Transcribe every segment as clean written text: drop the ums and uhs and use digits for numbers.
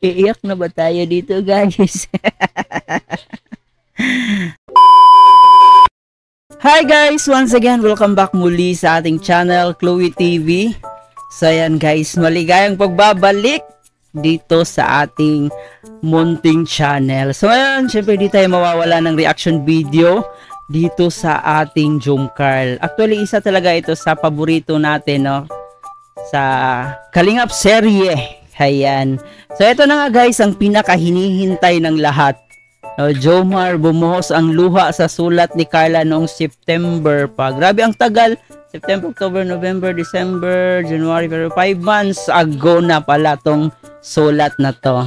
Iiyak na ba tayo dito, guys? Hi guys! Once again, welcome back muli sa ating channel, Chloe TV. So ayan guys, maligayang pagbabalik dito sa ating munting channel. So ayan, syempre di tayo mawawala ng reaction video dito sa ating Jomcarl. Actually, isa talaga ito sa paborito natin, no? Sa Kalingap serye. Ayan. So ito na nga guys, ang pinakahinihintay ng lahat. Jomar bumuhos ang luha sa sulat ni Carla noong September pa. Grabe ang tagal. September, October, November, December, January, pero 5 months ago na pala tong sulat na to.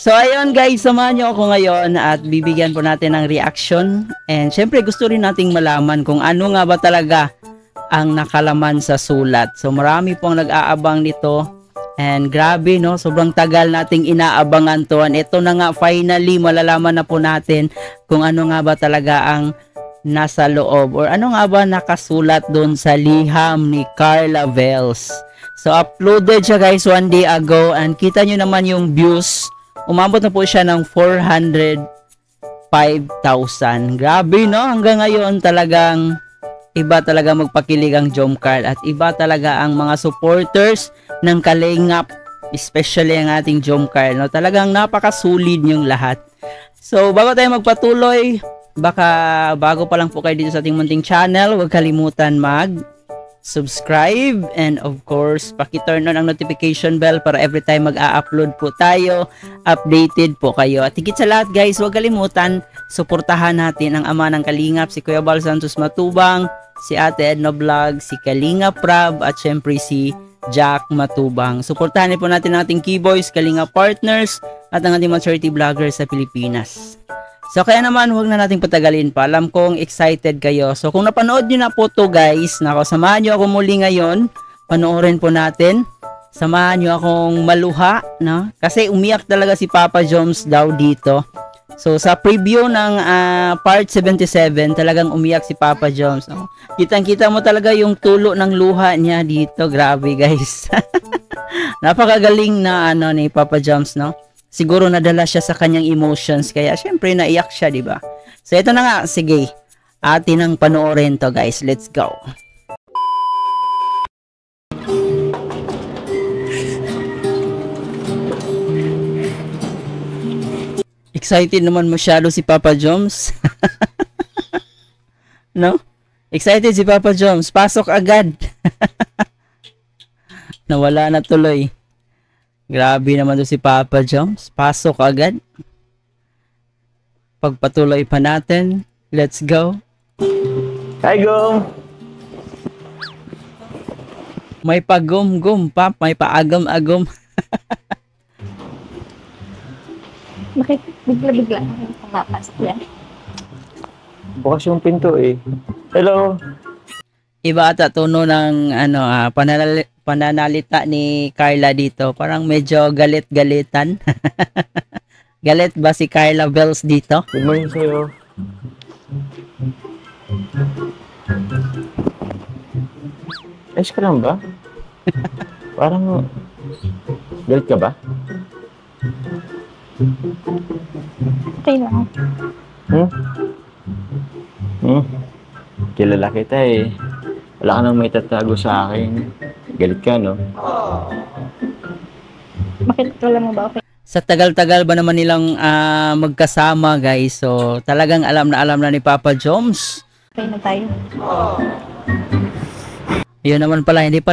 So ayun guys, samahan nyo ako ngayon at bibigyan po natin ng reaction. And syempre gusto rin nating malaman kung ano nga ba talaga ang nakalaman sa sulat. So marami pong nag-aabang nito. And grabe, no, sobrang tagal nating inaabangan to. And ito na nga, finally malalaman na po natin kung ano nga ba talaga ang nasa loob or ano nga ba nakasulat doon sa liham ni Carla Vels. So uploaded siya guys 1 day ago and kita nyo naman yung views. Umabot na po siya ng 405,000. Grabe, no, hanggang ngayon talagang iba talaga magpakilig ang Jomcarl at iba talaga ang mga supporters ng Kalingap, especially ang ating Jomcarl, no? Talagang napakasulid yung lahat. So bago tayo magpatuloy, baka bago pa lang po kayo dito sa ating munting channel, huwag kalimutan mag-subscribe and of course paki-turn on ang notification bell para every time mag-a-upload po tayo, updated po kayo. At higit sa lahat guys, huwag kalimutan suportahan natin ang ama ng Kalingap, si Kuya Bal Santos Matubang, si Ate Edna Vlog, si Kalingap Prab, at syempre si Jack Matubang. Suportahan po natin ang ating Keyboys, Kalingap Partners, at ang ating mga charity vloggers sa Pilipinas. So kaya naman, huwag na nating patagalin pa. Alam kong excited kayo. So kung napanood nyo na po to guys, samahan nyo ako muli ngayon. Panoorin po natin. Samahan nyo akong maluha, no? Kasi umiyak talaga si Papa Joms daw dito. So sa preview ng part 77, talagang umiyak si Papa Joms. No? Kitang-kita mo talaga yung tulo ng luha niya dito. Grabe guys. Napakagaling na ni Papa Joms, no? Siguro nadala siya sa kanyang emotions kaya syempre naiyak siya, di ba? So ito na nga, sige. Atin ang panoorin to guys. Let's go. Excited naman masyado si Papa Joms. No? Excited si Papa Joms. Pasok agad. Nawala na tuloy. Grabe naman to si Papa Joms. Pasok agad. Pagpatuloy pa natin. Let's go. Hi, Gom! May pagum-gum, Pap. May paagam-agam. Bakit bigla-bigla nakapasok yan? Bukas yung pinto eh. Hello! Iba ata tono ng pananalita ni Carla dito. Parang medyo galit-galitan. Galit ba si Carla Vels dito? Good morning sa'yo. Ayos ka lang ba? Parang galit ka ba? Okay lang. Kilala kita eh. Wala ka nang may tatago sa akin. Galit ka, no? Bakit wala mo ba okay? Sa tagal-tagal ba naman nilang magkasama guys. So talagang alam na ni Papa Joms. Okay na tayo. Yun naman pala, hindi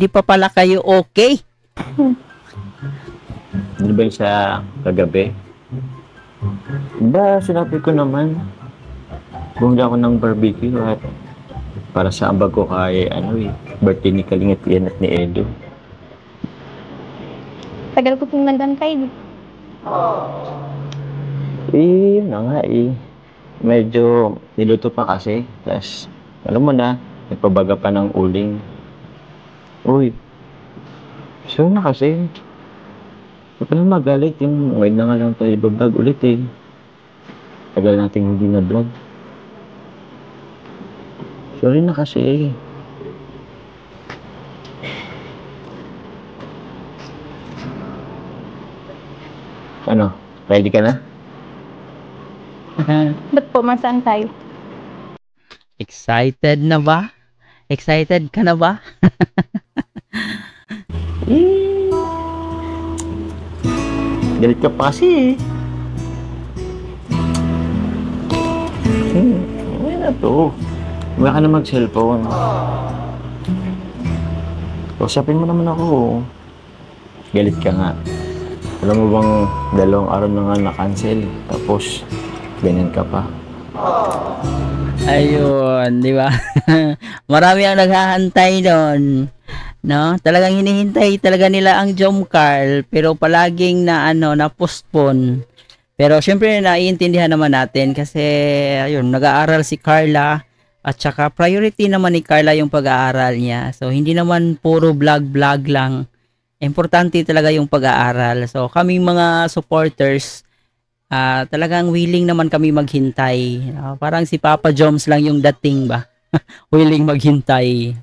pa pala kayo okay. Ano ba sa kagabi? Ba, sinabi ko naman. Bumili ako ng barbecue at para sa ambag ko kay birthday ni Kalingap yan at ni Edo. Tagal ko pong nandun kayo. Yun na nga eh. Medyo niluto pa kasi. Tapos, alam mo na, nagpabaga pa ng uling. Uy, so na kasi. Huwag ka na magalit. Yung ngayon na nga lang tayo ibablog ulit eh. Tagal natin hindi na vlog. Sorry na kasi. Ano? Ready ka na? Ba't po, masaan tayo? Excited na ba? Excited ka na ba? Galit ka pa kasi eh. Ano na to? Huwag ka na mag-cellphone. Kausapin mo naman ako. Galit ka nga. Alam mo bang 2 araw na nga na-cancel. Tapos, ganyan ka pa. Ayun, di ba? Marami ang naghahantay doon. No? Talagang hinihintay talaga nila ang Jomcar, pero palaging na postpone. Pero syempre naiintindihan naman natin kasi ayun, nag-aaral si Carla at saka priority naman ni Carla yung pag-aaral niya. So hindi naman puro vlog lang. Importante talaga yung pag-aaral. So kaming mga supporters, talagang willing naman kami maghintay. Parang si Papa Joms lang yung dating ba? Willing maghintay.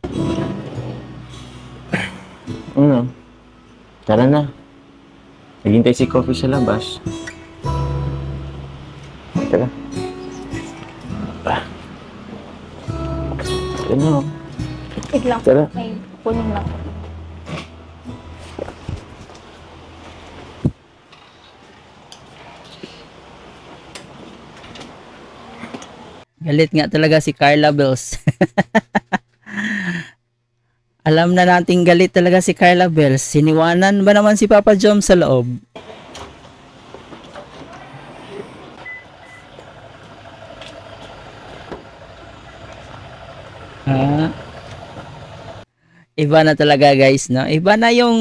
Ano? Tara na. Naghintay si Coffee sa labas. Tara. Ano? Wait lang. Tara. May kunin lang. Galit nga talaga si Carla Bells. Alam na nating galit talaga si Carla Bells. Siniwanan ba naman si Papa Jom sa loob? Iba na talaga guys, no? Iba na yung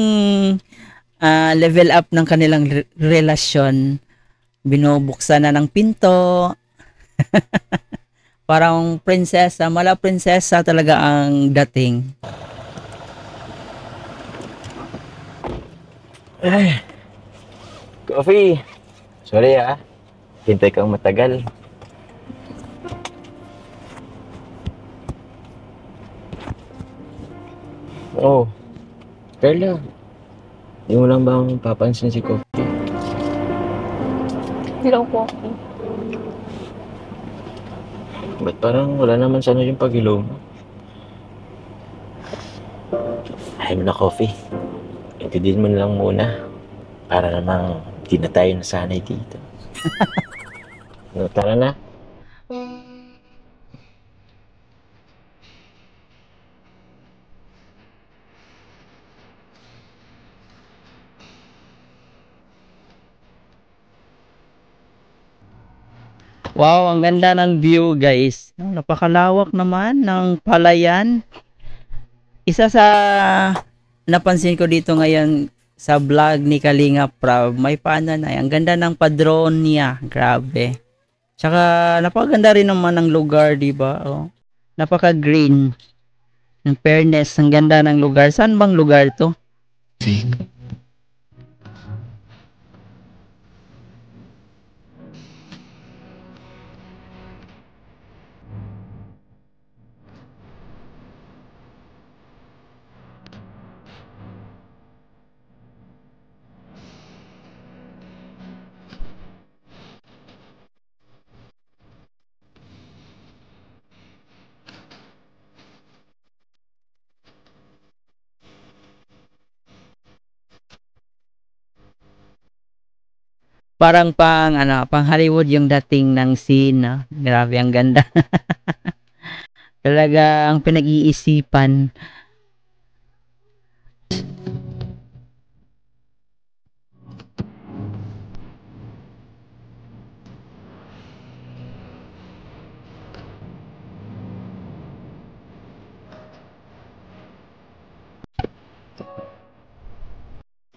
level up ng kanilang relasyon. Binubuksan na ng pinto. Parang prinsesa, mala prinsesa talaga ang dating. Coffee! Sorry hintay kang matagal. Oh, Carla. Di mo lang bang papansin si Coffee? Hello, Coffee. Ba't parang wala naman sana yung pag-ilaw mo? Ayaw mo na, Coffee. Intindihin mo na lang muna. Para namang di na tayo nasanay dito. No, tara na. Wow, ang ganda ng view guys. Napakalawak naman ng palayan. Isa sa napansin ko dito ngayon sa vlog ni Kalinga Prab, may pananay. Ang ganda ng padron niya. Grabe. Tsaka napakaganda rin naman ng lugar, di ba? Oh. Napaka-green. In fairness, ang ganda ng lugar. Saan bang lugar to? Parang pang Hollywood yung dating ng scene, no? Grabe, ang ganda. Talaga ang pinag-iisipan.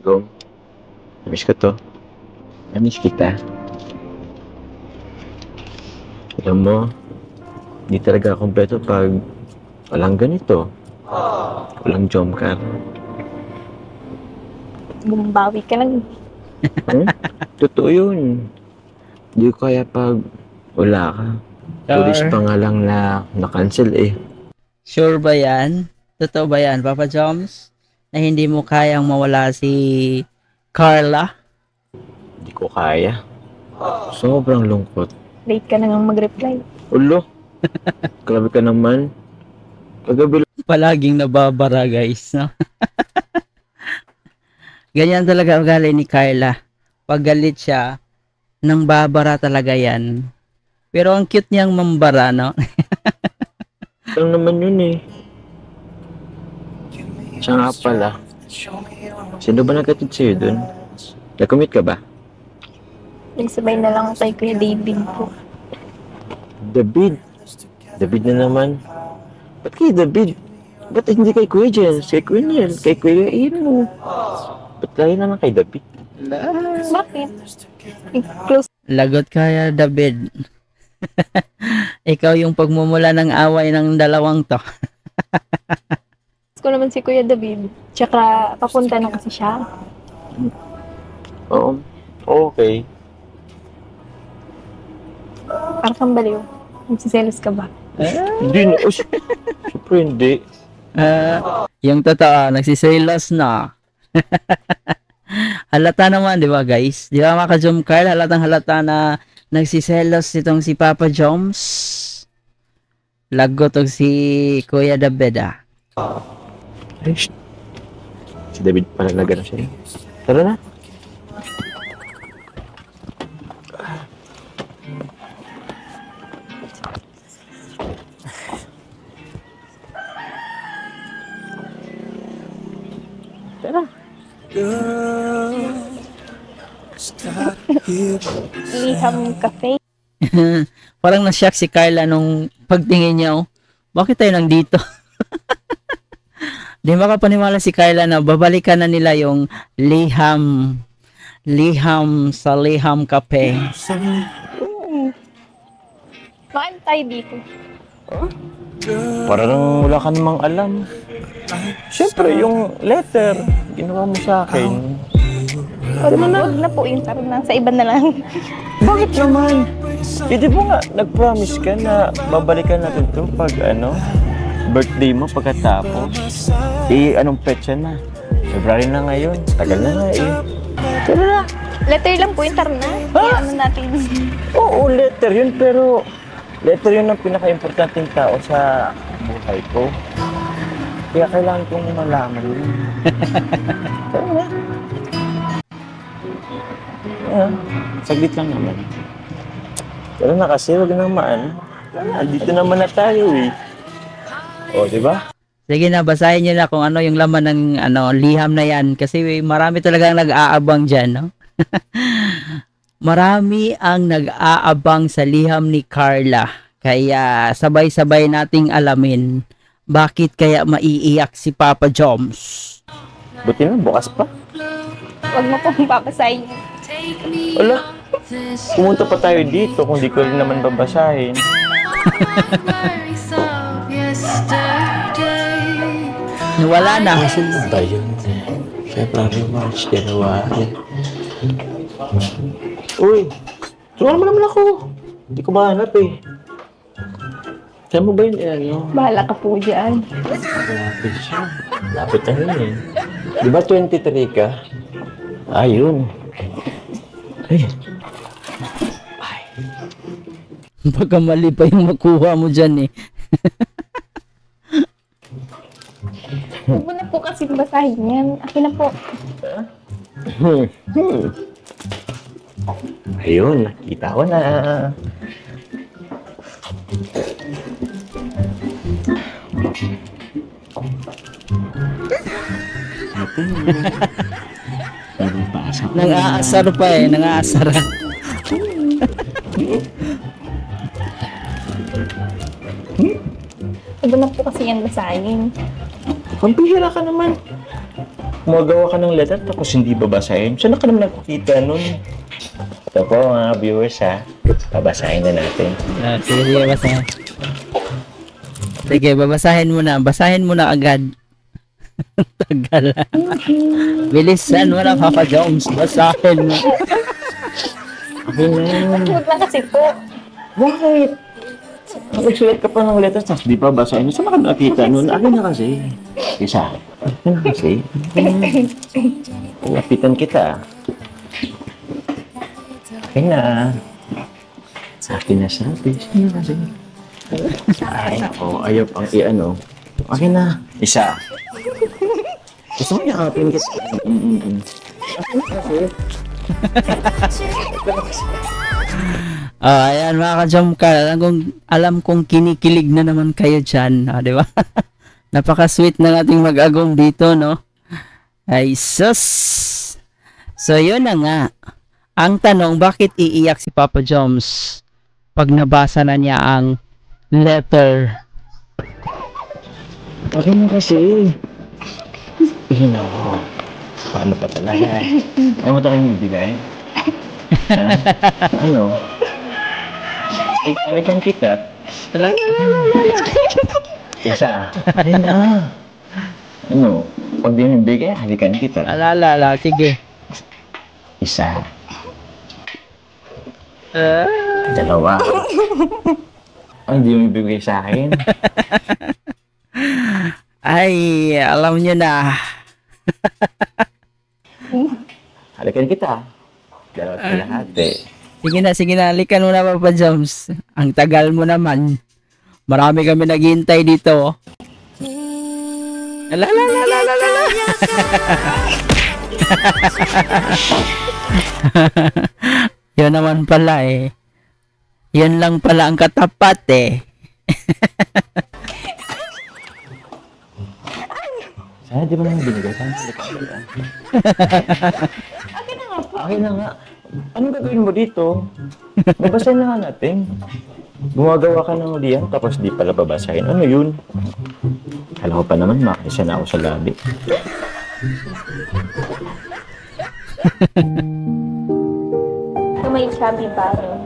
Go. Namiss ko to. Namiss kita. Alam mo, di talaga kompleto pag walang ganito. Walang Jomcar. Bumbawi ka lang. Totoo yun. Di ko kaya pag wala ka. Tulis pa nga lang na na-cancel eh. Sure ba yan? Totoo ba yan, Papa Joms? Na hindi mo kayang mawala si Carla? Hindi ko kaya. Sobrang lungkot. Late ka na nga mag-reply. Ulo, grabe ka naman. Kagabi Palaging nababara guys, no? Ganyan talaga ugali ni Carla. Pag galit siya, nang babara talaga yan. Pero ang cute niyang mambara, no? lang naman yun eh. Siya nga pala. Sino ba nagkatid sa'yo dun? Nag-commit ka ba? Nagsabay na lang kay Kuya David po. David. David na naman. Ba't kay David? Ba't hindi kay Kuya Jens? Kay Kuya Niel? Kay Kuya Ino? Ba't kaya naman kay David? Bakit? Close Lagot kaya, David. Ikaw yung pagmumula ng away ng dalawang to. ko naman si Kuya David. Tsaka papunta na kasi siya. Oo. Okay. Parang kang baliw. Magsiselos ka ba? Hindi na. Siyempre hindi. Yung totoo, nagsiselos na. Halata naman, di ba guys? Di ba mga ka-Jom Carl, halatang halata na nagsiselos itong si Papa Joms. Lagot og si Kuya David ah. Ay, si David pala nagano siya. Tara na. Tara. Liham Cafe. Parang na-shock si Carla nung pagtingin niya, oh, bakit tayo nandito? Di makapaniwala si Carla na babalikan na nila yung liham sa Liham Cafe. Bakit tayo dito? Parang wala ka namang alam. Siyempre, yung letter, ginawa mo sa akin. Huwag na po yung taro na. Sa iba na lang. Bakit naman? Hindi mo nga, nag-promise ka na babalikan natin to pag birthday mo pagkatapos. Anong petsa na? February na ngayon. Tagal na nga eh. Tara na. Letter lang po yung taro na. Ano natin. Oo, letter yun, pero letter yun ang pinaka-importanting tao sa buhay ko. Kaya kailangan kong malaman yun. Tara na. Saglit lang naman. Tara na kasi, wag naman. Dito naman na tayo eh. O, di ba? Sige na, basahin niyo na kung ano yung laman ng liham na yan. Kasi marami talagang nag-aabang dyan, no? Marami ang nag-aabang sa liham ni Carla. Kaya sabay-sabay nating alamin bakit kaya maiiyak si Papa Joms. Buti na, bukas pa. Huwag mo pong papasahin. Wala. Pumunta pa tayo dito kung di ko rin naman babasahin. Wala na. Asan na ba yun? February, March, January. Uy, tulungan mo naman ako. Hindi ko mahanap eh. Kaya mo ba yun? Bahala ka po dyan. Lapit siya. Lapit na yun eh. Di ba 23 ka? Ayun. Ay. Baka mali pa yung makuha mo dyan eh. Huwag mo na po kasi basahin yan. Akin na po. Ayun, nakita ko na. Nang-aasar pa eh, nang-aasar. Huwag na po kasi yan basahin. Pampihira ka naman. Gumagawa ka ng letter tapos hindi babasahin. Saan ka naman nakikita nun? Ito po mga viewers ha. Babasahin na natin. Sige, basahin. Sige, babasahin mo na. Basahin mo na agad. Tagal. Bilisan mo na, Papa Jones. Basahin mo. Okay na yun. Huwag na kasi po. Bakit? Nagsulat ka pa ng letter tapos di pa basahin. Saan ka nakita nun? Akin na kasi. Isa. Akin na kasi. Lapitan kita. Akin na. Sa akin na sabi. Sige na, sige. Ay, ako. Ayaw pang i-ano. Akin na. Isa. Gusto mo yakapin kita? Akin na kasi. Ayan mga ka-jump car, alam kong kinikilig na naman kayo dyan, di ba? Napaka-sweet ng ating mag-agong dito, no? Ay, sus! So, yun na nga. Ang tanong, bakit iiyak si Papa Joms pag nabasa na niya ang letter? Akin na kasi. Ihin ako. Paano pa talaga eh? Ayaw mo tayong bibigay? Ano? Ikalikan kita. Isa. Ayun na. Ano? Pag di mo bigay, halikan kita. Alala, sige. Isa. Dalawa. Ang di mo bigay sa akin. Ay, alam nyo na. Halikan kita. Dalawa at kalahati. Sige na, halikan mo na Papa Joms. Ang tagal mo naman. Marami kami naghihintay dito. Lalalala. Yun naman pala eh. Yun lang pala ang katapat eh. Sana di ba naman binigay? Sana halikan kita. Akin na nga. Anong gagawin mo dito? Babasahin na nga natin. Gumagawa ka ng ulian tapos di pala babasahin. Ano yun? Kala ko pa naman makisa na ako sa labi. May chubby baro.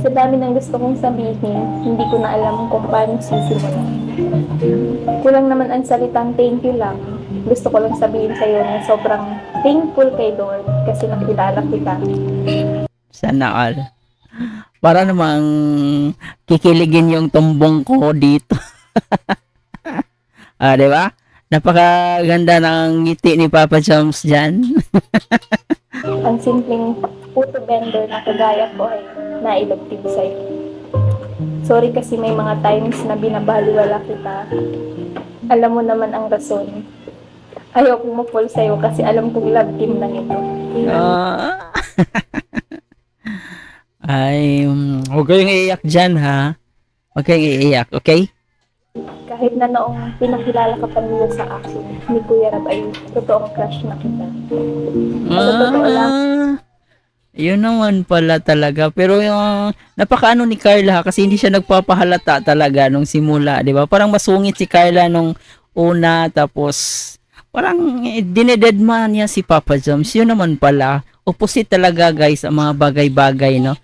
Sa dami ng gusto kong sabihin, hindi ko na alam kung paano sisimulan. Kulang naman ang salitang thank you lang. Gusto ko lang sabihin sa'yo na sobrang thankful kay Lord kasi nakilala kita. Sana all. Para namang kikiligin yung tumbong ko dito. Di ba? Napakaganda ng ngiti ni Papa Joms dyan. Ang simpleng photo vendor na kagaya ko ay nailagtig sa'yo. Sorry kasi may mga times na binabaliwala kita. Alam mo naman ang rason. Ayaw kong ma-fall sa'yo kasi alam kong love team lang ito. Ay, huwag kayong iiyak dyan ha. Huwag kayong iiyak, okay? Kahit na noong pinakilala ka pa nila sa akin, ni Kuya Rab ay totoong crush na kita. Sa totoo lang, Yun naman pala talaga. Pero yung napakaano ni Carla kasi hindi siya nagpapahalata talaga nung simula, di ba? Parang masungit si Carla nung una tapos parang dinededma niya si Papa Joms. Yun naman pala. Opposite talaga guys ang mga bagay-bagay, no?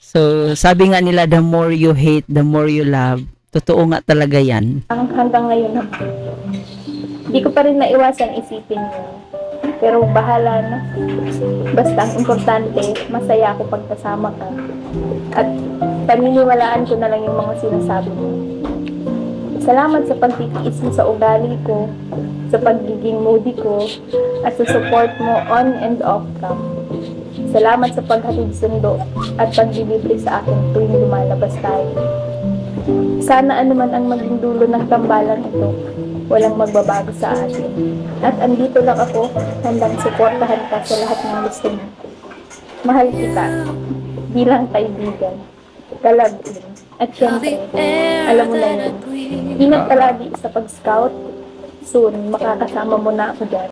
So, sabi nga nila, the more you hate, the more you love. Totoo nga talaga yan. hanggang ngayon naman, hindi ko pa rin naiwasan isipin yun. Pero bahala na. Basta ang importante, masaya ako pag kasama ka. At paniniwalaan ko na lang yung mga sinasabi mo. Salamat sa pagtitiis mo sa ugali ko, sa pagiging moody ko, at sa support mo on and off cam. Salamat sa paghatid sundo at paglilibre sa akin tuwing lumalabas tayo. Sana anuman ang maging dulo ng tambalan ito, walang magbabago sa atin. At andito lang ako, handang suportahan ka sa lahat ng gusto mo. Mahal kita, bilang kaibigan, kalabin, at syempre, alam mo na yun. Ingat ka lagi sa pag-scout. Soon, makakasama mo na ako dyan.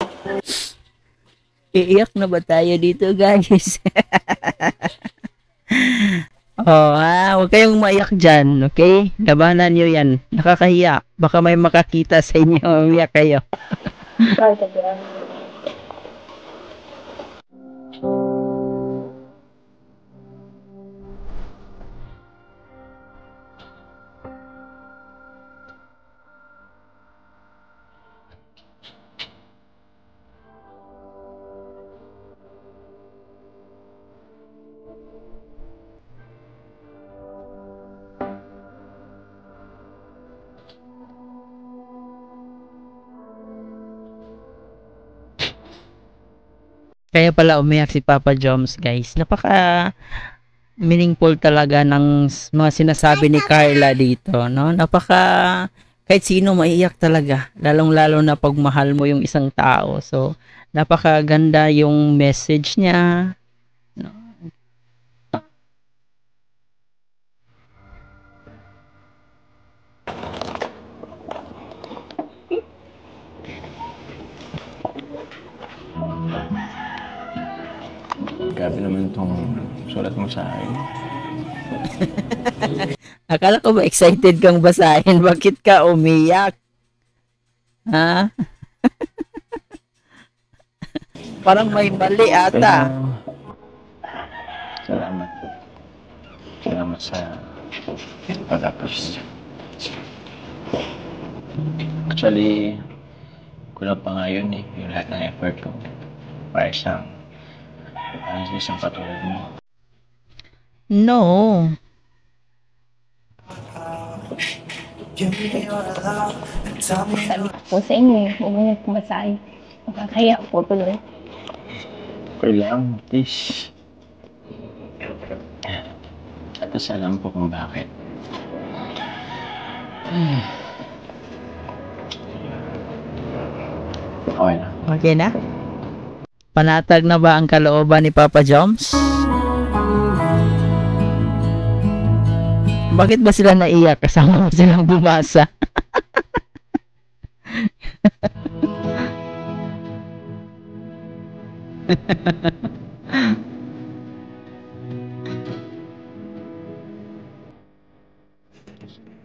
Iiyak na ba tayo dito guys? Huwag kayong maiyak dyan, okay? Labanan nyo yan. Nakakahiya. Baka may makakita sa inyo. Umiyak kayo. Sorry ka dyan. Kaya pala umiyak si Papa Joms guys. Napaka meaningful talaga ng mga sinasabi ni Carla dito, no? Kahit sino maiiyak talaga, lalong-lalo na pag mahal mo yung isang tao. So, napakaganda yung message niya, no? Grabe naman itong sulat mo sa akin. Akala ko ba excited kang basahin? Bakit ka umiyak? Ha? Parang may mali ata. Salamat. Salamat sa pag-appreciate. Actually, kulang pa nga yun eh. Yung lahat ng effort ko. Para sa isang katulad mo. No. Sabi ko po sa inyo eh, huwag mo niyo pumasahin. Makakaya po tuloy. Okay lang, please. At alam po kung bakit. Okay na. Okay na? Panatag na ba ang kalooban ni Papa Joms? Bakit ba sila naiyak? Kasama mo silang bumasa.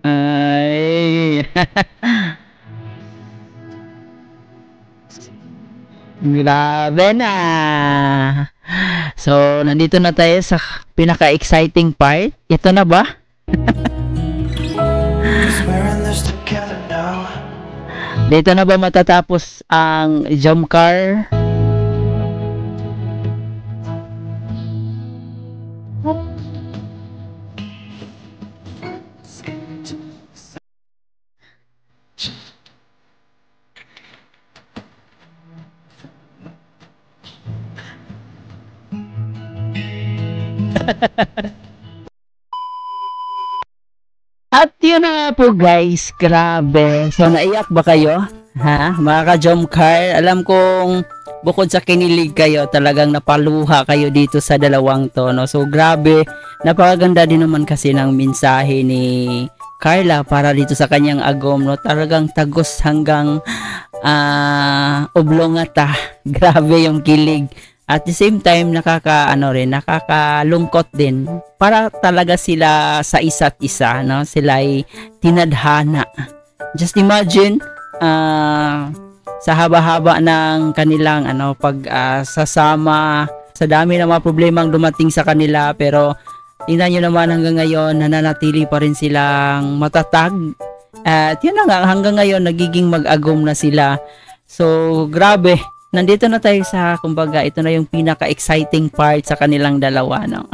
Ay. Grabe na. So, nandito na tayo sa pinaka-exciting part. Ito na ba? Dito na ba matatapos ang jump car? At yun na nga po guys, grabe. So naiyak ba kayo? Ha? Mga ka-jump car, alam kong bukod sa kinilig kayo, talagang napaluha kayo dito sa dalawang to, no? So grabe, napakaganda din naman kasi ng mensahe ni Carla para dito sa kanyang agom, no? Talagang tagos hanggang oblongata. Grabe yung kilig. At the same time, nakakalungkot din. Para talaga sila sa isa't isa, no? Sila ay tinadhana. Just imagine, sa haba-haba ng kanilang sasama, sa dami ng mga problemang dumating sa kanila, pero tingnan nyo naman hanggang ngayon, nananatili pa rin silang matatag. At yun na nga, hanggang ngayon, nagiging mag-agom na sila. So, grabe. Nandito na tayo sa, kumbaga, ito na yung pinaka-exciting part sa kanilang dalawa, no?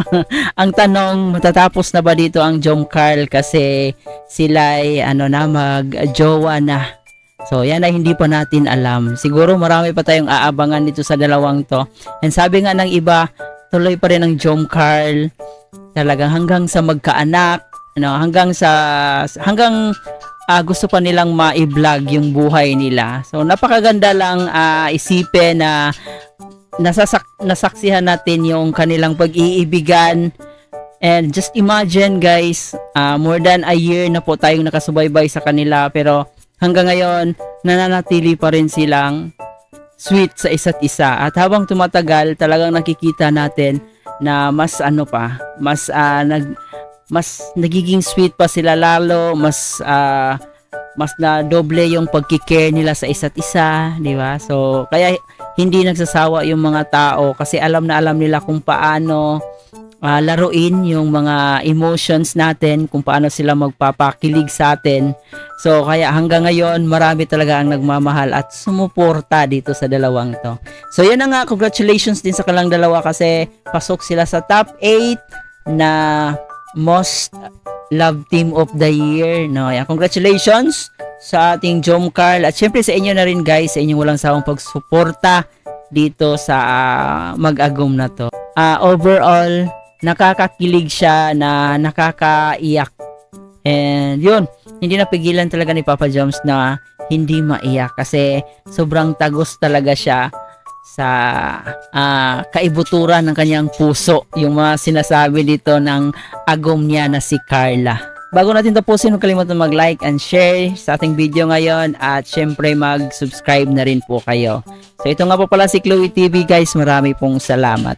Ang tanong, matatapos na ba dito ang Jom Carl kasi sila'y, mag-jowa na. So, yan ay hindi pa natin alam. Siguro marami pa tayong aabangan dito sa dalawang to. And sabi nga ng iba, tuloy pa rin ang Jom Carl. Talagang hanggang sa magkaanak, hanggang gusto pa nilang ma-vlog yung buhay nila. So, napakaganda lang isipin na nasaksihan natin yung kanilang pag-iibigan. And just imagine guys, more than a year na po tayong nakasubaybay sa kanila. Pero hanggang ngayon, nananatili pa rin silang sweet sa isa't isa. At habang tumatagal, talagang nakikita natin na mas nagiging sweet pa sila lalo, mas na doble yung pagkikare nila sa isa't isa, di ba? So, kaya hindi nagsasawa yung mga tao kasi alam na alam nila kung paano laruin yung mga emotions natin, kung paano sila magpapakilig sa atin. So, kaya hanggang ngayon, marami talaga ang nagmamahal at sumuporta dito sa dalawang to. So, yan na nga, congratulations din sa kanilang dalawa kasi pasok sila sa top 8 na most love team of the year, no? Yan, congratulations sa ating Jom Carl at syempre sa inyo na rin guys, sa inyong walang sawang pagsuporta dito sa mag-agom na to. Overall, nakakakilig siya, na nakakaiyak. And yun, hindi napigilan talaga ni Papa Joms na hindi maiyak kasi sobrang tagos talaga siya sa kaibuturan ng kanyang puso, yung mga sinasabi dito ng agom niya na si Carla. Bago natin tapusin, huwag kalimutan mag-like and share sa ating video ngayon at syempre mag-subscribe na rin po kayo. So ito nga po pala si Chloe TV guys, marami pong salamat.